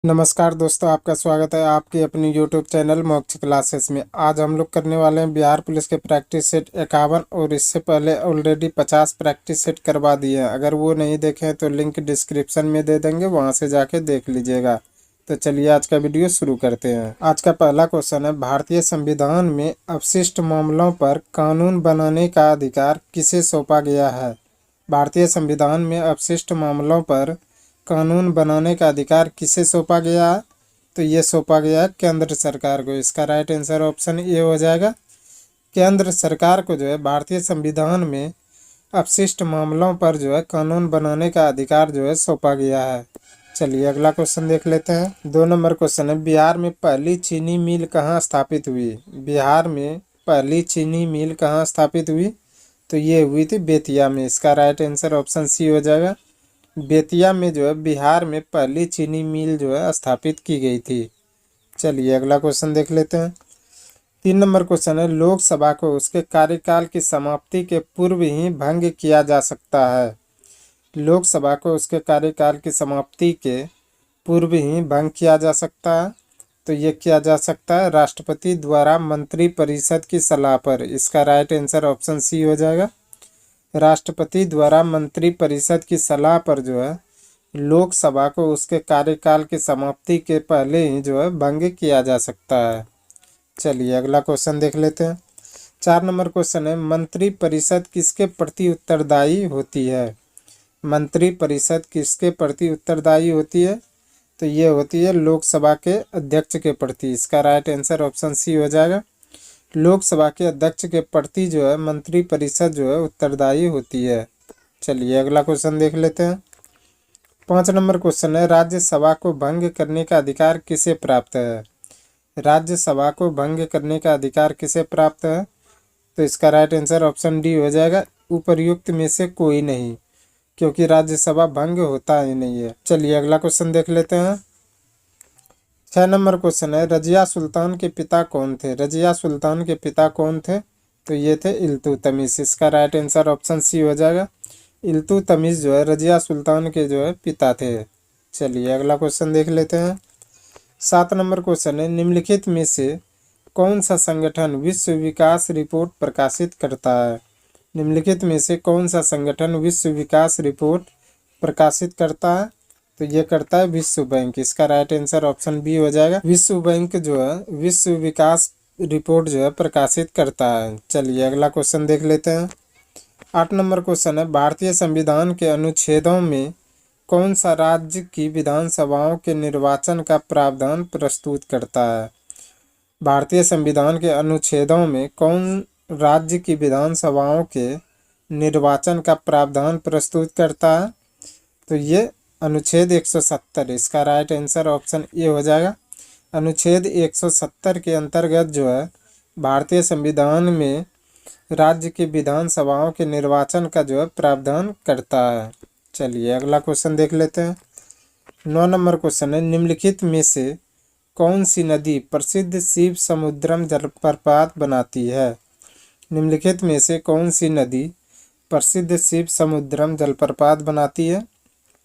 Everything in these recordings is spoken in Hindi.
नमस्कार दोस्तों, आपका स्वागत है आपकी अपनी यूट्यूब चैनल मोक्ष क्लासेस में। आज हम लोग करने वाले हैं बिहार पुलिस के प्रैक्टिस सेट 51 और इससे पहले ऑलरेडी 50 प्रैक्टिस सेट करवा दिए हैं। अगर वो नहीं देखे तो लिंक डिस्क्रिप्शन में दे देंगे, वहां से जाके देख लीजिएगा। तो चलिए आज का वीडियो शुरू करते हैं। आज का पहला क्वेश्चन है, भारतीय संविधान में अपशिष्ट मामलों पर कानून बनाने का अधिकार किसे सौंपा गया है? भारतीय संविधान में अपशिष्ट मामलों पर कानून बनाने का अधिकार किसे सौंपा गया है? तो ये सौंपा गया है केंद्र सरकार को। इसका राइट आंसर ऑप्शन ए हो जाएगा। केंद्र सरकार को जो है भारतीय संविधान में अपशिष्ट मामलों पर जो है कानून बनाने का अधिकार जो है सौंपा गया है। चलिए अगला क्वेश्चन देख लेते हैं। 2 नंबर क्वेश्चन है, बिहार में पहली चीनी मिल कहाँ स्थापित हुई? बिहार में पहली चीनी मिल कहाँ स्थापित हुई? तो ये हुई थी बेतिया में। इसका राइट आंसर ऑप्शन सी हो जाएगा। बेतिया में जो है बिहार में पहली चीनी मिल जो है स्थापित की गई थी। चलिए अगला क्वेश्चन देख लेते हैं। 3 नंबर क्वेश्चन है, लोकसभा को उसके कार्यकाल की समाप्ति के पूर्व ही भंग किया जा सकता है। लोकसभा को उसके कार्यकाल की समाप्ति के पूर्व ही भंग किया जा सकता है। तो ये किया जा सकता है राष्ट्रपति द्वारा मंत्रिपरिषद की सलाह पर। इसका राइट आंसर ऑप्शन सी हो जाएगा। राष्ट्रपति द्वारा मंत्रिपरिषद की सलाह पर जो है लोकसभा को उसके कार्यकाल की समाप्ति के पहले ही जो है भंग किया जा सकता है। चलिए अगला क्वेश्चन देख लेते हैं। 4 नंबर क्वेश्चन है, मंत्रिपरिषद किसके प्रति उत्तरदायी होती है? मंत्रिपरिषद किसके प्रति उत्तरदायी होती है? तो ये होती है लोकसभा के अध्यक्ष के प्रति। इसका राइट आंसर ऑप्शन सी हो जाएगा। लोकसभा के अध्यक्ष के प्रति जो है मंत्रिपरिषद जो है उत्तरदायी होती है। चलिए अगला क्वेश्चन देख लेते हैं। 5 नंबर क्वेश्चन है, राज्यसभा को भंग करने का अधिकार किसे प्राप्त है? राज्यसभा को भंग करने का अधिकार किसे प्राप्त है? तो इसका राइट आंसर ऑप्शन डी हो जाएगा, उपर्युक्त में से कोई नहीं, क्योंकि राज्यसभा भंग होता ही नहीं है। चलिए अगला क्वेश्चन देख लेते हैं। 6 नंबर क्वेश्चन है, रजिया सुल्तान के पिता कौन थे? रजिया सुल्तान के पिता कौन थे? तो ये थे इल्तुतमिश। इसका राइट आंसर ऑप्शन सी हो जाएगा। इल्तुतमिश जो है रजिया सुल्तान के जो है पिता थे। चलिए अगला क्वेश्चन देख लेते हैं। 7 नंबर क्वेश्चन है, निम्नलिखित में से कौन सा संगठन विश्व विकास रिपोर्ट प्रकाशित करता है? निम्नलिखित में से कौन सा संगठन विश्व विकास रिपोर्ट प्रकाशित करता है? तो ये करता है विश्व बैंक। इसका राइट आंसर ऑप्शन बी हो जाएगा। विश्व बैंक जो है विश्व विकास रिपोर्ट जो है प्रकाशित करता है। चलिए अगला क्वेश्चन देख लेते हैं। 8 नंबर क्वेश्चन है, भारतीय संविधान के अनुच्छेदों में कौन सा राज्य की विधानसभाओं के निर्वाचन का प्रावधान प्रस्तुत करता है? भारतीय संविधान के अनुच्छेदों में कौन राज्य की विधानसभाओं के निर्वाचन का प्रावधान प्रस्तुत करता है? तो ये अनुच्छेद 170। इसका राइट आंसर ऑप्शन ए हो जाएगा। अनुच्छेद 170 के अंतर्गत जो है भारतीय संविधान में राज्य की विधानसभाओं के निर्वाचन का जो है प्रावधान करता है। चलिए अगला क्वेश्चन देख लेते हैं। 9 नंबर क्वेश्चन है, निम्नलिखित में से कौन सी नदी प्रसिद्ध शिव समुद्रम जलप्रपात बनाती है? निम्नलिखित में से कौन सी नदी प्रसिद्ध शिव समुद्रम जलप्रपात बनाती है?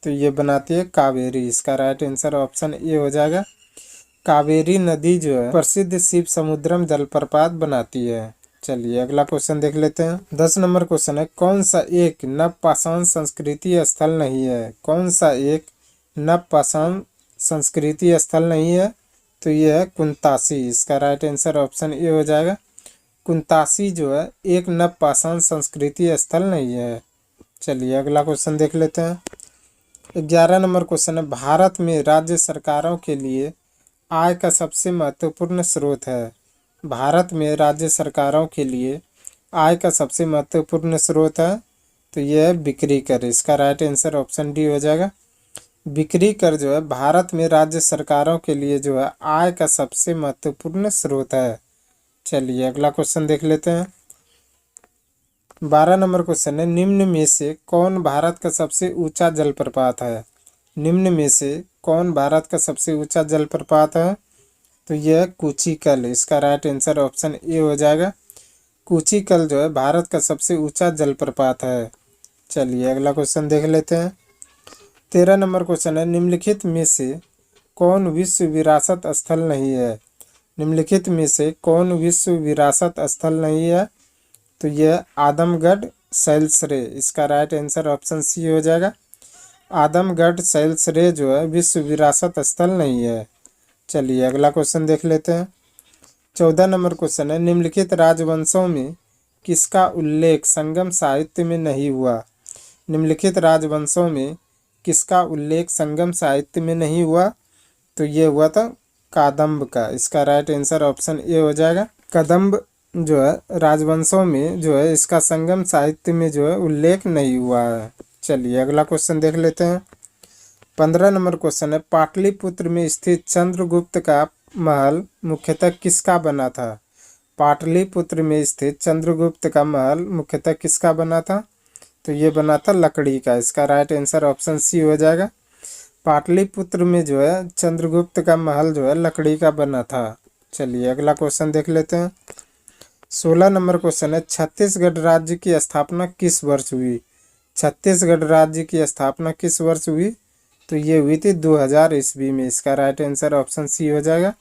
तो ये बनाती है कावेरी। इसका राइट आंसर ऑप्शन ए हो जाएगा। कावेरी नदी जो है प्रसिद्ध शिव समुद्रम जलप्रपात बनाती है। चलिए अगला क्वेश्चन देख लेते हैं। 10 नंबर क्वेश्चन है, कौन सा एक नवपाषाण संस्कृति स्थल नहीं है? कौन सा एक नवपाषाण संस्कृति स्थल नहीं है? तो ये है कुंतासी। इसका राइट आंसर ऑप्शन ए हो जाएगा। कुंतासी जो है एक नवपाषाण संस्कृति स्थल नहीं है। चलिए अगला क्वेश्चन देख लेते हैं। 11 नंबर क्वेश्चन है, भारत में राज्य सरकारों के लिए आय का सबसे महत्वपूर्ण स्रोत है? भारत में राज्य सरकारों के लिए आय का सबसे महत्वपूर्ण स्रोत है? तो यह है बिक्री कर। इसका राइट आंसर ऑप्शन डी हो जाएगा। बिक्री कर जो है भारत में राज्य सरकारों के लिए जो है आय का सबसे महत्वपूर्ण स्रोत है। चलिए अगला क्वेश्चन देख लेते हैं। 12 नंबर क्वेश्चन है, निम्न में से कौन भारत का सबसे ऊंचा जलप्रपात है? निम्न में से कौन भारत का सबसे ऊंचा जलप्रपात है? तो यह कूचिकल। इसका राइट आंसर ऑप्शन ए हो जाएगा। कूचिकल जो है भारत का सबसे ऊंचा जलप्रपात है। चलिए अगला क्वेश्चन देख लेते हैं। 13 नंबर क्वेश्चन है, निम्नलिखित में से कौन विश्व विरासत स्थल नहीं है? निम्नलिखित में से कौन विश्व विरासत स्थल नहीं है? तो यह आदमगढ़ सैलसरे, इसका राइट आंसर ऑप्शन सी हो जाएगा। आदमगढ़ सैलसरे जो है विश्व विरासत स्थल नहीं है। चलिए अगला क्वेश्चन देख लेते हैं। 14 नंबर क्वेश्चन है, निम्नलिखित राजवंशों में किसका उल्लेख संगम साहित्य में नहीं हुआ? निम्नलिखित राजवंशों में किसका उल्लेख संगम साहित्य में नहीं हुआ? तो ये हुआ था कादम्ब का, इसका राइट आंसर ऑप्शन ए हो जाएगा। कदम्ब जो है राजवंशों में जो है इसका संगम साहित्य में जो है उल्लेख नहीं हुआ है। चलिए अगला क्वेश्चन देख लेते हैं। 15 नंबर क्वेश्चन है, पाटलिपुत्र में स्थित चंद्रगुप्त का महल मुख्यतः किसका बना था? पाटलिपुत्र में स्थित चंद्रगुप्त का महल मुख्यतः किसका बना था? तो ये बना था लकड़ी का, इसका राइट आंसर ऑप्शन सी हो जाएगा। पाटलिपुत्र में जो है चंद्रगुप्त का महल जो है लकड़ी का बना था। चलिए अगला क्वेश्चन देख लेते हैं। 16 नंबर क्वेश्चन है, छत्तीसगढ़ राज्य की स्थापना किस वर्ष हुई? छत्तीसगढ़ राज्य की स्थापना किस वर्ष हुई? तो ये हुई थी 2000 ईस्वी में, इसका राइट आंसर ऑप्शन सी हो जाएगा।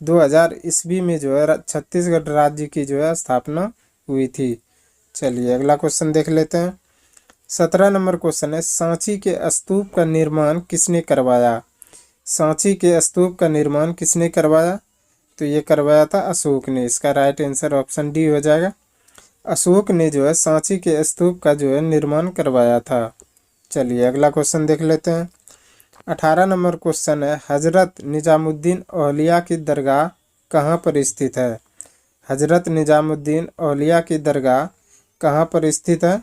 2000 ईस्वी में जो है छत्तीसगढ़ राज्य की जो है स्थापना हुई थी। चलिए अगला क्वेश्चन देख लेते हैं। 17 नंबर क्वेश्चन है, सांची के स्तूप का निर्माण किसने करवाया? सांची के स्तूप का निर्माण किसने करवाया? तो ये करवाया था अशोक ने, इसका राइट आंसर ऑप्शन डी हो जाएगा। अशोक ने जो है सांची के स्तूप का जो है निर्माण करवाया था। चलिए अगला क्वेश्चन देख लेते हैं। 18 नंबर क्वेश्चन है, हजरत निजामुद्दीन औलिया की दरगाह कहाँ पर स्थित है? हजरत निजामुद्दीन औलिया की दरगाह कहाँ पर स्थित है?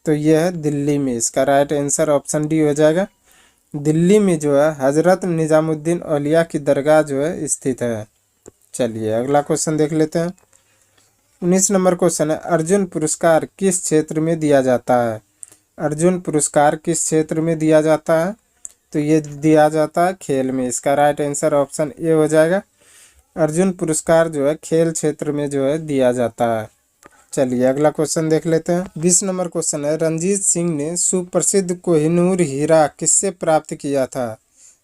तो यह है दिल्ली में, इसका राइट आंसर ऑप्शन डी हो जाएगा। दिल्ली में जो है हजरत निजामुद्दीन औलिया की दरगाह जो है स्थित है। चलिए अगला क्वेश्चन देख लेते हैं। 19 नंबर क्वेश्चन है, अर्जुन पुरस्कार किस क्षेत्र में दिया जाता है? अर्जुन पुरस्कार किस क्षेत्र में दिया जाता है? तो ये दिया जाता है खेल में, इसका राइट आंसर ऑप्शन ए हो जाएगा। अर्जुन पुरस्कार जो है खेल क्षेत्र में जो है दिया जाता है। चलिए अगला क्वेश्चन देख लेते हैं। 20 नंबर क्वेश्चन है, रंजीत सिंह ने सुप्रसिद्ध कोहिनूर हीरा किससे प्राप्त किया था?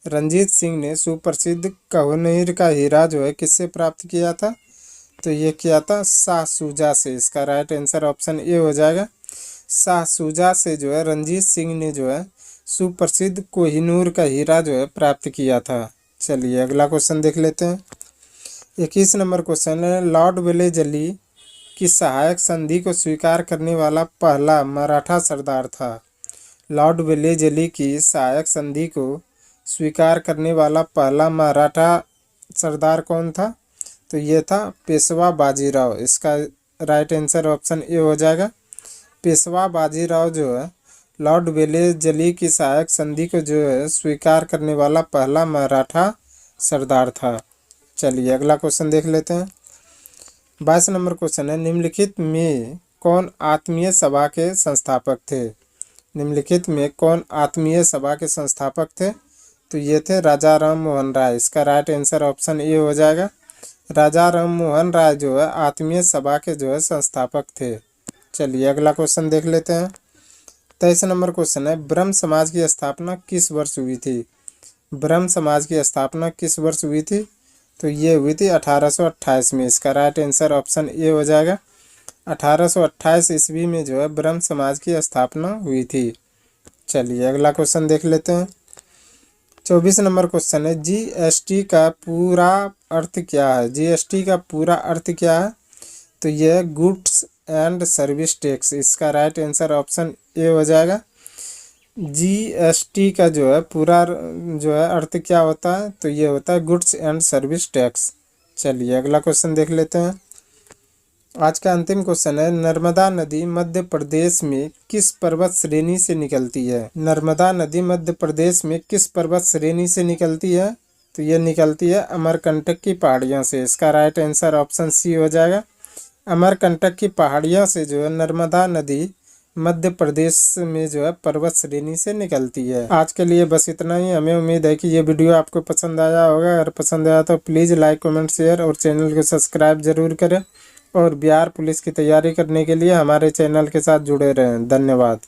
रंजीत सिंह ने सुप्रसिद्ध कोहिनूर का हीरा जो है किससे प्राप्त किया था? तो ये किया था शाह शुजा से, इसका राइट आंसर ऑप्शन ए हो जाएगा। शाह शुजा से जो है रंजीत सिंह ने जो है सुप्रसिद्ध कोहिनूर का हीरा जो है प्राप्त किया था। चलिए अगला क्वेश्चन देख लेते हैं। 21 नंबर क्वेश्चन है, लॉर्ड वेलेजली की सहायक संधि को स्वीकार करने वाला पहला मराठा सरदार था। लॉर्ड वेलेजली की सहायक संधि को स्वीकार करने वाला पहला मराठा सरदार कौन था? तो ये था पेशवा बाजीराव, इसका राइट आंसर ऑप्शन ए हो जाएगा। पेशवा बाजीराव जो है लॉर्ड वेलेजली की सहायक संधि को जो है स्वीकार करने वाला पहला मराठा सरदार था। चलिए अगला क्वेश्चन देख लेते हैं। 22 नंबर क्वेश्चन है, निम्नलिखित में कौन आत्मीय सभा के संस्थापक थे? निम्नलिखित में कौन आत्मीय सभा के संस्थापक थे? तो ये थे राजा राम मोहन राय, इसका राइट आंसर ऑप्शन ए हो जाएगा। राजा राम मोहन राय जो है आत्मीय सभा के जो है संस्थापक थे। चलिए अगला क्वेश्चन देख लेते हैं। 23 नंबर क्वेश्चन है, ब्रह्म समाज की स्थापना किस वर्ष हुई थी? ब्रह्म समाज की स्थापना किस वर्ष हुई थी? तो ये हुई थी 1828 में, इसका राइट आंसर ऑप्शन ए हो जाएगा। 1828 ईस्वी में जो है ब्रह्म समाज की स्थापना हुई थी। चलिए अगला क्वेश्चन देख लेते हैं। 24 नंबर क्वेश्चन है, जीएसटी का पूरा अर्थ क्या है? जीएसटी का पूरा अर्थ क्या है? तो यह गुड्स एंड सर्विस टैक्स, इसका राइट आंसर ऑप्शन ए हो जाएगा। जीएसटी का जो है पूरा जो है अर्थ क्या होता है? तो ये होता है गुड्स एंड सर्विस टैक्स। चलिए अगला क्वेश्चन देख लेते हैं। आज का अंतिम क्वेश्चन है, नर्मदा नदी मध्य प्रदेश में किस पर्वत श्रेणी से निकलती है? नर्मदा नदी मध्य प्रदेश में किस पर्वत श्रेणी से निकलती है? तो ये निकलती है अमरकंटक की पहाड़ियों से, इसका राइट आंसर ऑप्शन सी हो जाएगा। अमरकंटक की पहाड़ियों से जो है नर्मदा नदी मध्य प्रदेश में जो है पर्वत श्रेणी से निकलती है। आज के लिए बस इतना ही। हमें उम्मीद है कि ये वीडियो आपको पसंद आया होगा। अगर पसंद आया तो प्लीज़ लाइक कमेंट शेयर और चैनल को सब्सक्राइब जरूर करें और बिहार पुलिस की तैयारी करने के लिए हमारे चैनल के साथ जुड़े रहें। धन्यवाद।